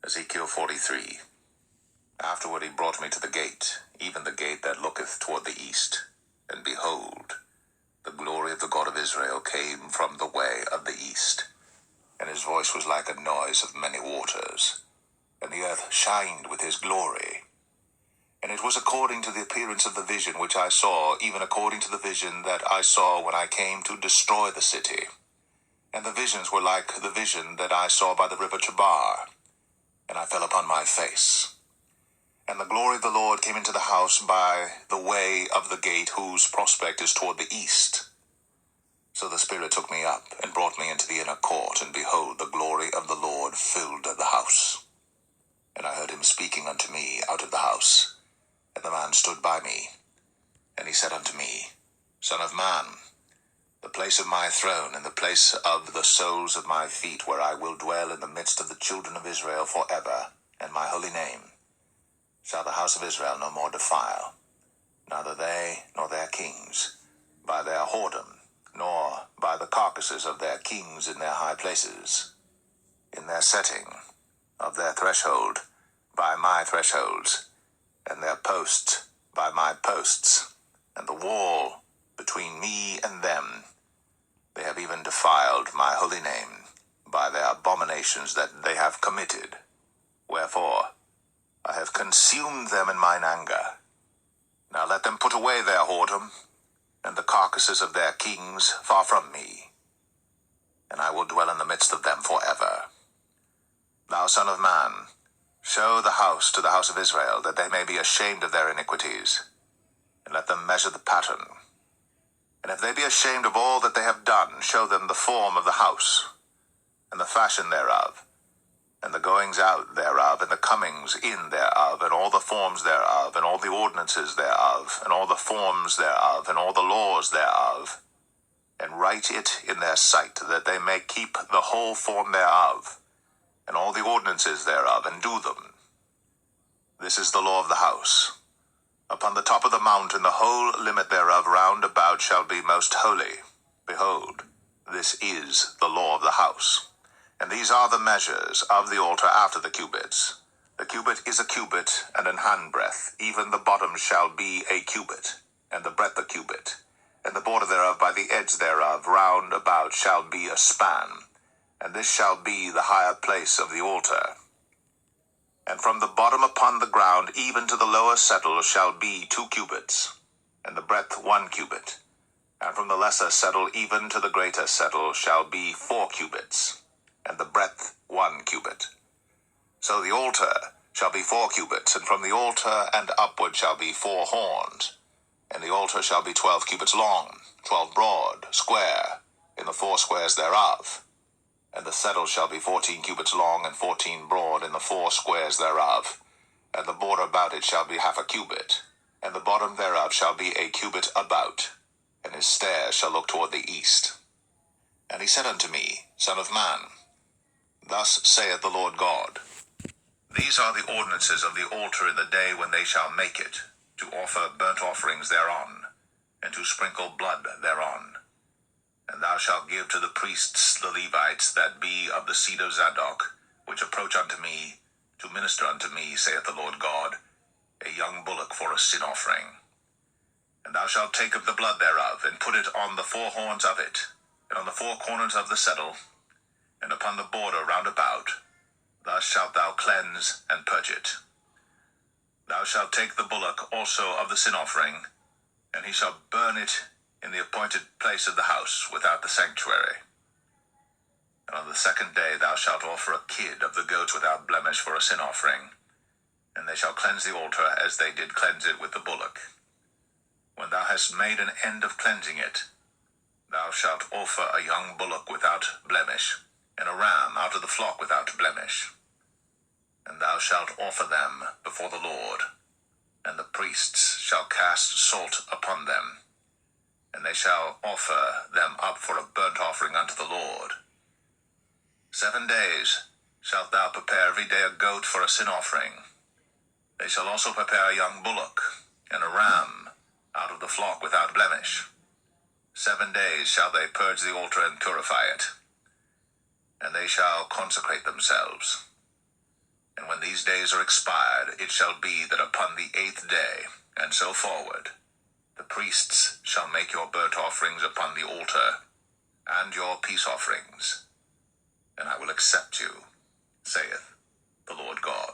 Ezekiel 43. Afterward he brought me to the gate, even the gate that looketh toward the east. And behold, the glory of the God of Israel came from the way of the east. And his voice was like a noise of many waters. And the earth shined with his glory. And it was according to the appearance of the vision which I saw, even according to the vision that I saw when I came to destroy the city. And the visions were like the vision that I saw by the river Chebar. And I fell upon my face. And the glory of the Lord came into the house by the way of the gate whose prospect is toward the east. So the Spirit took me up and brought me into the inner court, and behold, the glory of the Lord filled the house. And I heard him speaking unto me out of the house. And the man stood by me, and he said unto me, Son of man, the place of my throne, and the place of the soles of my feet, where I will dwell in the midst of the children of Israel forever, and my holy name shall the house of Israel no more defile, neither they nor their kings, by their whoredom, nor by the carcasses of their kings in their high places, in their setting of their threshold, by my thresholds, and their posts by my posts, and the wall between me and them. They have even defiled my holy name by their abominations that they have committed. Wherefore I have consumed them in mine anger. Now let them put away their whoredom, and the carcasses of their kings far from me, and I will dwell in the midst of them forever. Thou son of man, show the house to the house of Israel, that they may be ashamed of their iniquities, and let them measure the pattern. And if they be ashamed of all that they have done, show them the form of the house, and the fashion thereof, and the goings out thereof, and the comings in thereof, and all the forms thereof, and all the ordinances thereof, and all the forms thereof, and all the laws thereof, and write it in their sight, that they may keep the whole form thereof, and all the ordinances thereof, and do them. This is the law of the house. Upon the top of the mountain the whole limit thereof round about shall be most holy. Behold, this is the law of the house. And these are the measures of the altar after the cubits. The cubit is a cubit and an handbreadth, even the bottom shall be a cubit, and the breadth a cubit, and the border thereof by the edge thereof round about shall be a span, and this shall be the higher place of the altar. And from the bottom upon the ground even to the lower settle shall be 2 cubits, and the breadth 1 cubit, and from the lesser settle even to the greater settle shall be 4 cubits, and the breadth 1 cubit. So the altar shall be 4 cubits, and from the altar and upward shall be 4 horns, and the altar shall be 12 cubits long, 12 broad, square, in the 4 squares thereof. And the settle shall be 14 cubits long, and 14 broad in the 4 squares thereof. And the border about it shall be half a cubit, and the bottom thereof shall be a cubit about, and his stairs shall look toward the east. And he said unto me, Son of man, thus saith the Lord God, These are the ordinances of the altar in the day when they shall make it, to offer burnt offerings thereon, and to sprinkle blood thereon. And thou shalt give to the priests the Levites that be of the seed of Zadok, which approach unto me, to minister unto me, saith the Lord God, a young bullock for a sin offering. And thou shalt take of the blood thereof, and put it on the 4 horns of it, and on the 4 corners of the settle, and upon the border round about. Thus shalt thou cleanse and purge it. Thou shalt take the bullock also of the sin offering, and he shall burn it in the appointed place of the house without the sanctuary. And on the 2nd day thou shalt offer a kid of the goats without blemish for a sin offering, and they shall cleanse the altar as they did cleanse it with the bullock. When thou hast made an end of cleansing it, thou shalt offer a young bullock without blemish, and a ram out of the flock without blemish. And thou shalt offer them before the Lord, and the priests shall cast salt upon them, and they shall offer them up for a burnt offering unto the Lord. 7 days shalt thou prepare every day a goat for a sin offering. They shall also prepare a young bullock, and a ram out of the flock without blemish. 7 days shall they purge the altar and purify it, and they shall consecrate themselves. And when these days are expired, it shall be that upon the 8th day, and so forward, the priests shall make your burnt offerings upon the altar, and your peace offerings, and I will accept you, saith the Lord God.